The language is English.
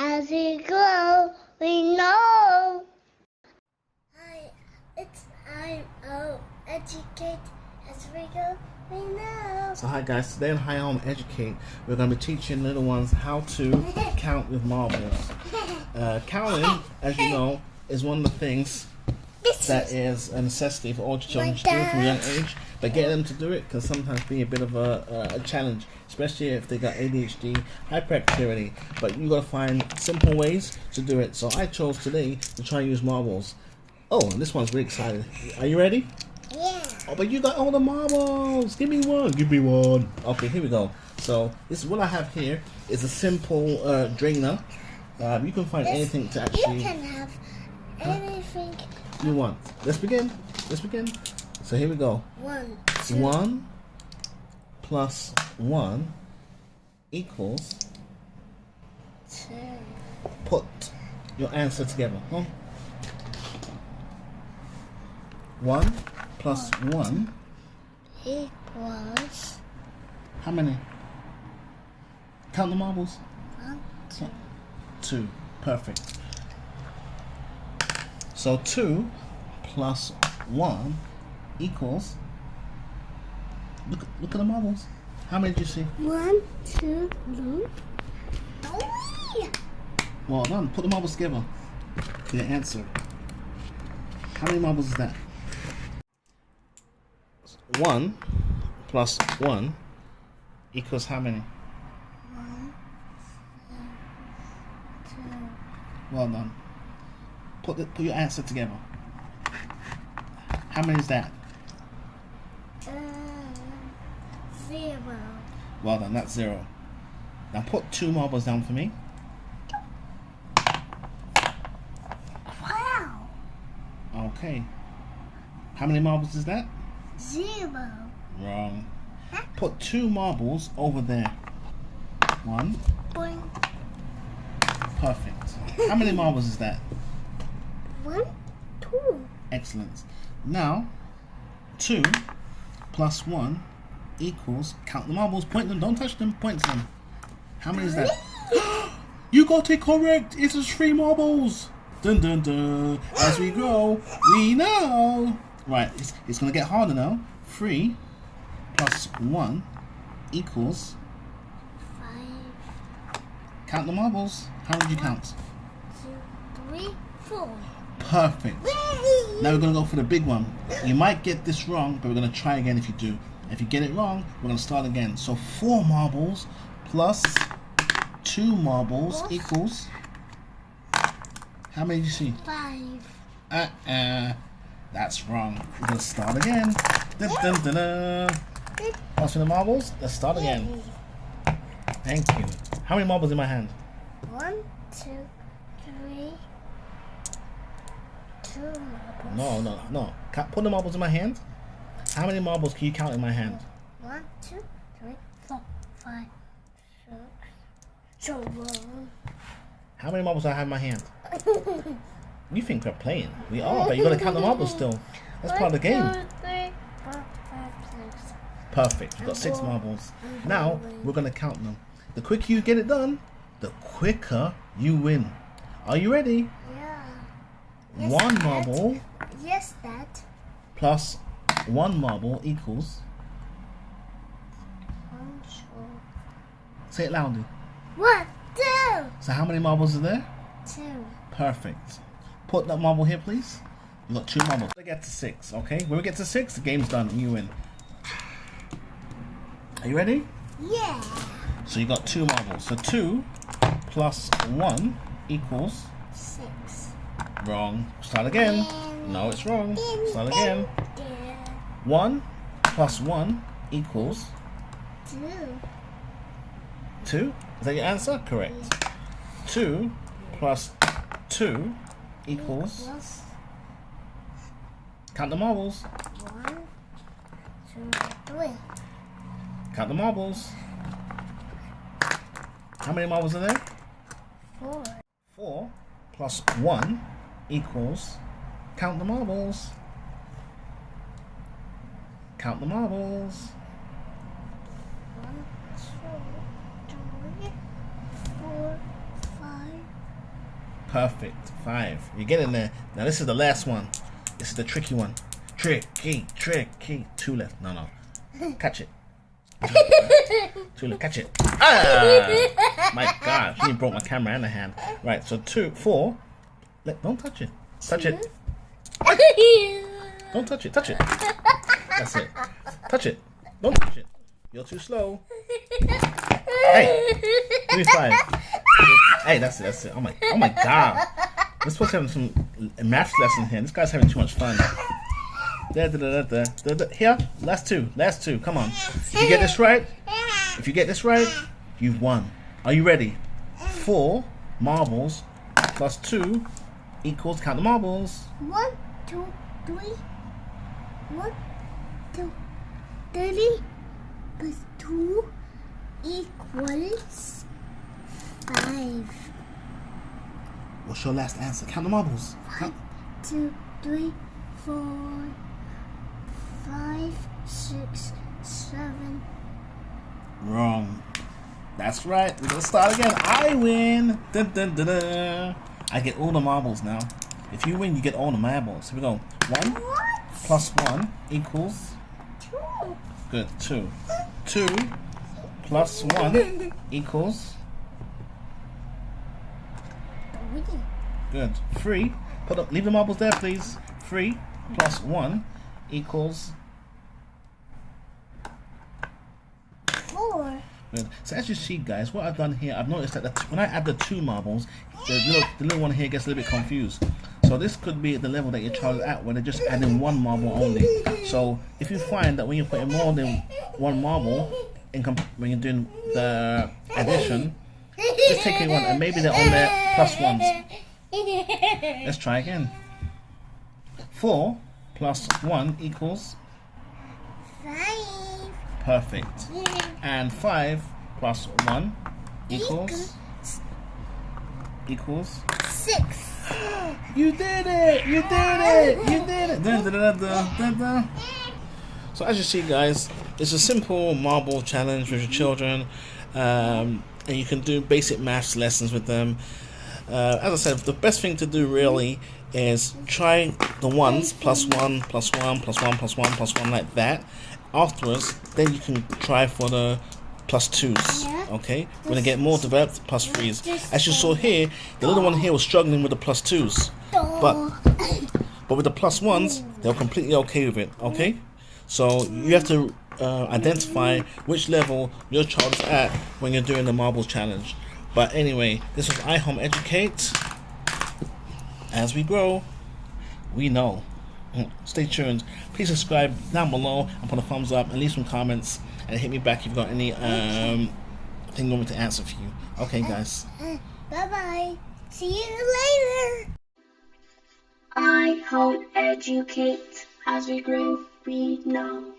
As we grow, we know. Hi, it's iHomeEducate. As we go, we know. So hi guys, today on iHomeEducate, we're going to be teaching little ones how to count with marbles. Counting, as you know, is one of the things that is a necessity for all children to do from a young age. But getting them to do it can sometimes be a bit of a challenge, especially if they got ADHD, hyperactivity. But you got to find simple ways to do it. So I chose today to try and use marbles. Oh, and this one's really exciting. Are you ready? Yeah. Oh, but you got all the marbles. Give me one. Give me one. Okay, here we go. So this is what I have here. Is a simple drainer. You can find anything to actually. You can have anything you want. Let's begin. Let's begin. So here we go. 1, 1 plus 1 equals. 2. Put your answer together. Huh? 1 plus 1 equals. How many? Count the marbles. 1, 2. 2. Perfect. So 2 plus 1 equals. Look at the marbles. How many did you see? 1, 2, 3. Well done. Put the marbles together. The answer. How many marbles is that? 1 plus 1 equals how many? 1, 2. Well done. Put your answer together. How many is that? 0. Well done, that's 0. Now put 2 marbles down for me. Wow. Okay. How many marbles is that? 0. Wrong. Put 2 marbles over there. 1. Boing. Perfect. How many marbles is that? 1, 2. Excellent. Now, 2 plus 1 equals, count the marbles, point them, don't touch them, point them. How many is that? You got it correct! It is 3 marbles! Dun dun dun! As we grow, we know! Right, it's going to get harder now. 3 plus 1 equals. 5. Count the marbles. How would you count? 2, 3, 4. Perfect. Now we're going to go for the big one. You might get this wrong, but we're going to try again if you do. If you get it wrong, we're going to start again. So 4 marbles plus 2 marbles equals. How many did you see? 5. That's wrong. We're going to start again. Dun, dun, dun, dun. Pass me the marbles. Let's start again. Thank you. How many marbles in my hand? 1, 2, 3. 2 marbles. No. Put the marbles in my hand. How many marbles can you count in my hand? 1, 2, 3, 4, 5, 6, 7. How many marbles do I have in my hand? You think we're playing? We are, but you got to count the marbles still. That's part of the game. 1, 2, 3, 4, 5, 6. Perfect. You've got 6 marbles. Now we're going to count them. The quicker you get it done, the quicker you win. Are you ready? Yeah. 1 marble. Yes, Dad. Plus 1 marble equals. Say it loudly. 1, 2. So how many marbles are there? 2. Perfect. Put that marble here, please. You got 2 marbles. Let's get to 6, okay? When we get to 6, the game's done and you win. Are you ready? Yeah. So you got 2 marbles. So 2 plus 1 equals. 6. Wrong. Start again. No, it's wrong. Start again. 1 plus 1 equals. 2. 2? Is that your answer? Correct. 2 plus 2 equals. Count the marbles. 1, 2, 3. Count the marbles. How many marbles are there? 4. 4 plus 1 equals. Count the marbles. Count the marbles. 1, 2, 3, 4, 5, Perfect. 5. You get in there. Now this is the last one. This is the tricky one. Tricky. 2 left. No. Catch it. 2 left. Catch it. Ah! My God. She broke my camera and the hand. Right. So 4. Don't touch it. Touch it. Don't touch it. Touch it. That's it. Touch it. Don't touch it. You're too slow. Hey. Give me 5. Hey, that's it. Oh my God. We're supposed to have some maths lesson here. This guy's having too much fun. Here, last two. Come on. If you get this right, you've won. Are you ready? 4 marbles plus 2 equals, count the marbles. 1, 2, 3. 1, 2, 3 plus 2 equals 5. What's your last answer? Count the marbles. 1, 2, 3, 4, 5, 6, 7. Wrong. That's right. We're gonna start again. I win. Dun, dun, dun, dun. I get all the marbles now. If you win, you get all the marbles. Here we go. 1 plus 1 equals 2. Good. 2. 2 plus 1 equals good. 3. Leave the marbles there, please. 3 plus 1 equals 4. good. So as you see, guys, what I've done here, I've noticed that when I add the 2 marbles, the little one here gets a little bit confused. So this could be the level that your child is at, where they're just adding 1 marble only. So if you find that when you're putting more than 1 marble, when you're doing the addition, just take one and maybe they're on their plus 1s. Let's try again. 4 plus 1 equals 5. perfect. And 5 plus 1 equals 6. You did it! Dun, dun, dun, dun, dun, dun. So as you see, guys, it's a simple marble challenge with your children, and you can do basic maths lessons with them. As I said, the best thing to do really is try the 1s, plus 1, plus 1, plus 1, plus 1, plus 1, like that. Afterwards, then you can try for the plus 2s, okay? When they get more developed, plus 3s. As you saw here, the little one here was struggling with the plus 2s. But with the plus 1s, they were completely okay with it, okay? So you have to identify which level your child is at when you're doing the marbles challenge. But anyway, this was iHomeEducate. As we grow, we know. Stay tuned. Please subscribe down below and put a thumbs up and leave some comments and hit me back if you've got any thing you want me to answer for you. Okay, guys. Bye-bye. See you later. iHomeEducate. As we grow, we know.